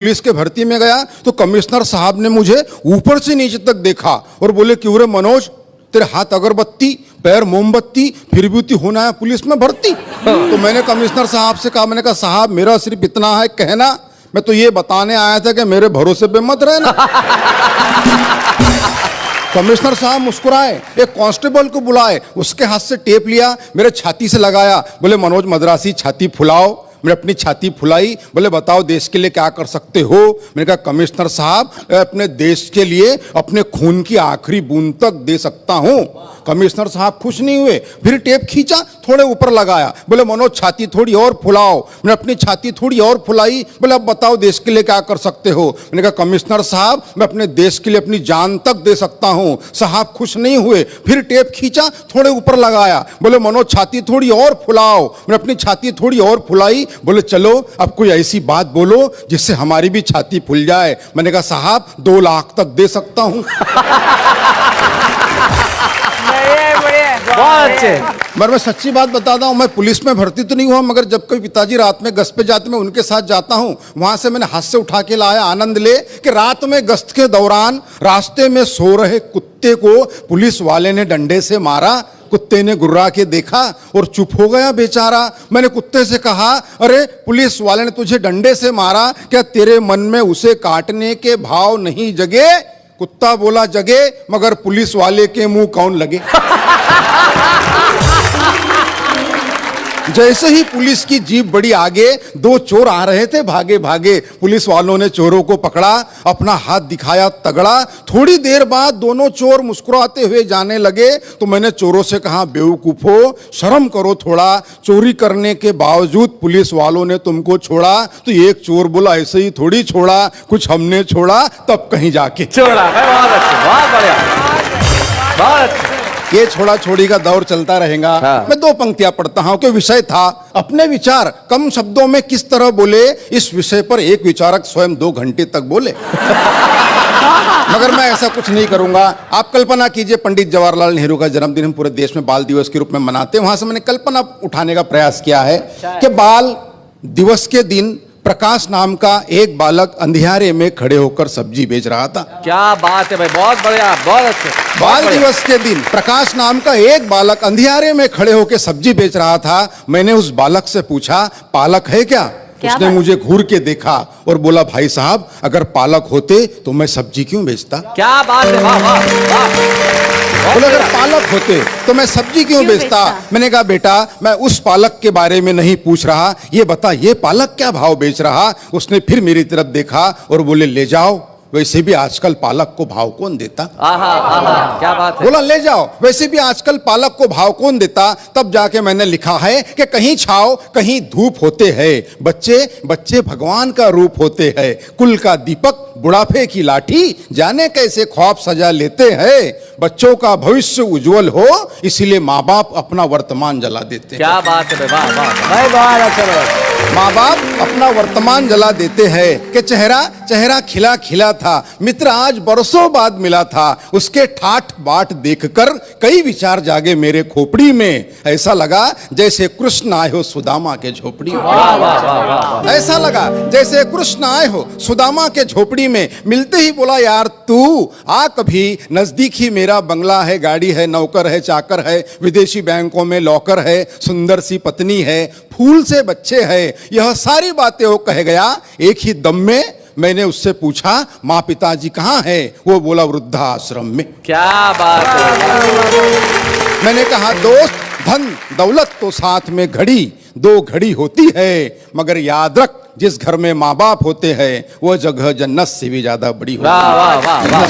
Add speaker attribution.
Speaker 1: Police के भर्ती में गया तो कमिश्नर साहब ने मुझे ऊपर से नीचे तक देखा और बोले, क्यों रे मनोज, तेरे हाथ अगरबत्ती पैर मोमबत्ती, फिर भी होना है पुलिस में भर्ती। तो मैंने कमिश्नर साहब से कहा, मैंने कहा साहब मेरा सिर्फ इतना है कहना, मैं तो ये बताने आया था कि मेरे भरोसे पे मत रहना। कमिश्नर साहब मुस्कुराए, एक कांस्टेबल को बुलाए, उसके हाथ से टेप लिया, मेरे छाती से लगाया, बोले मनोज मद्रासी छाती फुलाओ। मैंने अपनी छाती फुलाई, बोले बताओ देश के लिए क्या कर सकते हो। मैंने कहा कमिश्नर साहब अपने देश के लिए अपने खून की आखिरी बूंद तक दे सकता हूं। कमिश्नर साहब खुश नहीं हुए, फिर टेप खींचा, थोड़े ऊपर लगाया, बोले मनोज छाती थोड़ी और फुलाओ। मैंने अपनी छाती थोड़ी और फुलाई, बोले अब बताओ देश के लिए क्या कर सकते हो। मैंने कहा कमिश्नर साहब मैं अपने देश के लिए अपनी जान तक दे सकता हूं। साहब खुश नहीं हुए, फिर टेप खींचा, थोड़े ऊपर लगाया, बोले मनोज छाती थोड़ी और फुलाओ। मैंने अपनी छाती थोड़ी और फुलाई, बोले चलो अब कोई ऐसी बात बोलो जिससे हमारी भी छाती फूल जाए। मैंने कहा साहब 2 लाख तक दे सकता हूं।
Speaker 2: बहुत अच्छे।
Speaker 1: मैं सच्ची बात बताता हूं, मैं पुलिस में भर्ती तो नहीं हुआ, मगर जब कभी पिताजी रात में गश्त पे जाते मैं उनके साथ जाता हूं, वहां से मैंने हाथ से उठा के लाया आनंद ले कि रात में गश्त के दौरान रास्ते में सो रहे कुत्ते को पुलिस वाले ने डंडे से मारा। कुत्ते ने गुर्रा के देखा और चुप हो गया बेचारा। मैंने कुत्ते से कहा, अरे पुलिस वाले ने तुझे डंडे से मारा, क्या तेरे मन में उसे काटने के भाव नहीं जगे? कुत्ता बोला जगे, मगर पुलिस वाले के मुंह कौन लगे। जैसे ही पुलिस की जीप बड़ी आगे, 2 चोर आ रहे थे भागे भागे। पुलिस वालों ने चोरों को पकड़ा, अपना हाथ दिखाया तगड़ा। थोड़ी देर बाद दोनों चोर मुस्कुराते हुए जाने लगे तो मैंने चोरों से कहा, बेवकूफो शर्म करो थोड़ा, चोरी करने के बावजूद पुलिस वालों ने तुमको छोड़ा। तो एक चोर बोला, ऐसे ही थोड़ी छोड़ा, कुछ हमने छोड़ा तब कहीं जाके
Speaker 2: छोड़ा। बहुत अच्छे, बहुत बढ़िया, बहुत अच्छे।
Speaker 1: ये छोड़ा छोड़ी का दौर चलता रहेगा।
Speaker 2: हाँ।
Speaker 1: मैं 2 पंक्तियां पढ़ता हूं कि विषय था अपने विचार कम शब्दों में किस तरह बोले। इस विषय पर एक विचारक स्वयं 2 घंटे तक बोले। मगर मैं ऐसा कुछ नहीं करूंगा। आप कल्पना कीजिए, पंडित जवाहरलाल नेहरू का जन्मदिन हम पूरे देश में बाल दिवस के रूप में मनाते हैं। वहां से मैंने कल्पना उठाने का प्रयास किया है कि बाल दिवस के दिन प्रकाश नाम का एक बालक अंधियारे में खड़े होकर सब्जी बेच रहा था।
Speaker 2: क्या बात है भाई, बहुत बढ़िया, बहुत अच्छे।
Speaker 1: बाल दिवस के दिन प्रकाश नाम का एक बालक अंधियारे में खड़े होकर सब्जी बेच रहा था। मैंने उस बालक से पूछा, पालक है क्या? उसने मुझे घूर के देखा और बोला, भाई साहब अगर पालक होते तो मैं सब्जी क्यों बेचता?
Speaker 2: क्या बात है, वाह वाह वाह।
Speaker 1: बोले अगर पालक होते तो मैं सब्जी क्यों बेचता? मैंने कहा बेटा मैं उस पालक के बारे में नहीं पूछ रहा, ये बता ये पालक क्या भाव बेच रहा? उसने फिर मेरी तरफ देखा और बोले, ले जाओ, वैसे भी आजकल पालक को भाव कौन देता?
Speaker 2: आहा, क्या बात है।
Speaker 1: बोला ले जाओ, वैसे भी आजकल पालक को भाव कौन देता? तब जाके मैंने लिखा है कि कहीं छाव कहीं धूप होते हैं, बच्चे बच्चे भगवान का रूप होते हैं, कुल का दीपक बुढ़ापे की लाठी, जाने कैसे ख्वाब सजा लेते हैं। बच्चों का भविष्य उज्जवल हो इसीलिए माँ बाप अपना वर्तमान जला देते हैं।
Speaker 2: क्या बात है, वाह वाह वाह, अच्छा।
Speaker 1: माँ बाप अपना वर्तमान जला देते हैं कि चेहरा चेहरा खिला खिला था, मित्र आज बरसों बाद मिला था, उसके ठाठ बाट देखकर कई विचार जागे मेरे खोपड़ी में। ऐसा लगा जैसे कृष्ण आए हो सुदामा के झोपड़ी में। ऐसा लगा जैसे कृष्ण आए हो सुदामा के झोपड़ी में। मिलते ही बोला, यार तू आ कभी नजदीक ही, मेरा बंगला है, गाड़ी है, नौकर है, चाकर है, विदेशी बैंकों में लॉकर है, सुंदर सी पत्नी है, फूल से बच्चे हैं। यह सारी बातें वो कह गया। एक ही दम में मैंने उससे पूछा, माँ पिताजी कहाँ है? वो बोला वृद्धाश्रम में।
Speaker 2: क्या बात है।
Speaker 1: मैंने कहा दोस्त धन दौलत तो साथ में घड़ी 2 घड़ी होती है, मगर याद रख जिस घर में माँ बाप होते हैं वो जगह जन्नत से भी ज्यादा बड़ी होती है।
Speaker 2: वाह वाह वाह।